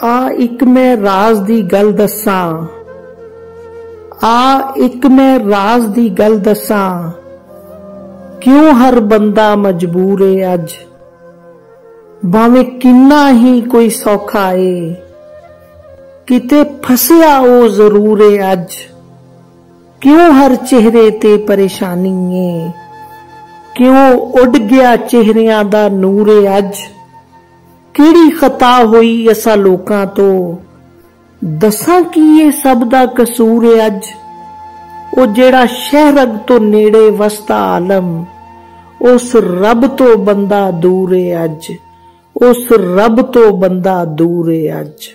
आ एक मैं राज दी गल दसां, आ एक मैं राज दी गल दसां, क्यों हर बंदा मजबूर है अज, भावें किन्ना ही कोई सौखा है, किते फसिया ओ जरूर है अज, क्यों हर चेहरे ते परेशानी है, क्यों उड़ गया चेहरियां दा नूर है अज, किहड़ी खता होई असा लोकां तो, दसां की ये सब दा कसूर है अज, ओ जेड़ा शहरग तो नेड़े वसदा आलम, उस रब तो बंदा दूर है अज, उस रब तो बंदा दूर है अज।